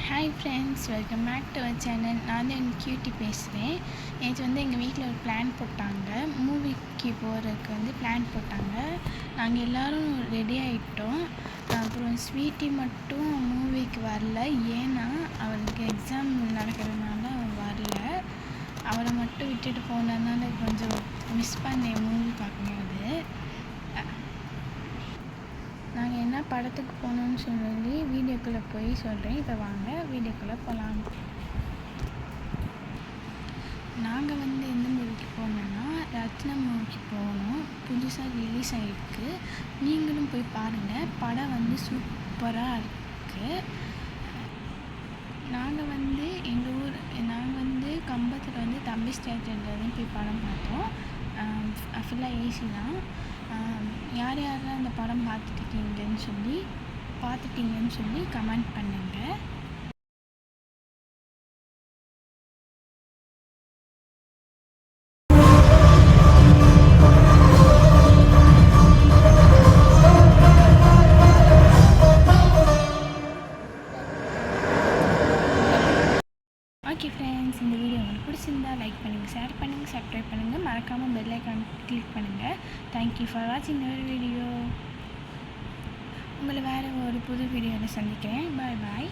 Hi friends, welcome back to our channel. நான் தான் cutie பேசுகிறேன். நேற்று எங்கள் வீட்டில் ஒரு பிளான் போட்டாங்க. மூவிக்கு போகிறதுக்கு பிளான் போட்டாங்க. நாங்கள் எல்லோரும் ரெடி ஆகிட்டோம். அப்புறம் ஸ்வீட்டி மட்டும் மூவிக்கு வரல. ஏன்னா அவருக்கு எக்ஸாம் நடக்கிறதுனால வரல. அவரை மட்டும் விட்டுட்டு போனதுனால கொஞ்சம் மிஸ் பண்ணேன் மூவி பார்க்கும்போது. நாங்கள் என்ன படத்துக்கு போகணுன்னு சொல்லி வீடியோக்குள்ளே போய் சொல்கிறேன். இப்போ வாங்க வீடியோக்குள்ளே போகலாம். நாங்கள் எந்த மூவிக்கு போனோன்னா ரத்னம் மூவிக்கு போகணும். புதுசாக ரிலீஸ் ஆகிருக்கு. நீங்களும் போய் பாருங்கள். படம் சூப்பராக இருக்குது. நாங்கள் எங்கள் ஊர் கம்பத்தில் தம்பி ஸ்டேட்டரில் போய் படம் பார்த்தோம். ஃபுல்லாக ஏசி தான். யார் யாரெல்லாம் அந்த படம் பார்த்துட்டீங்கன்னு சொல்லி கமெண்ட் பண்ணுங்கள். ஓகே ஃப்ரெண்ட்ஸ், இந்த வீடியோ உங்களுக்கு பிடிச்சிருந்தா லைக் பண்ணுங்கள், ஷேர் பண்ணுங்கள், சப்ஸ்கிரைப் பண்ணுங்கள், மறக்காமல் பெல் ஐக்கான் கிளிக் பண்ணுங்கள். தேங்க்யூ ஃபார் வாட்சிங் ஒரு வீடியோ. உங்களை வேறு ஒரு புது வீடியோவில் சந்திக்கிறேன். பாய் பாய்.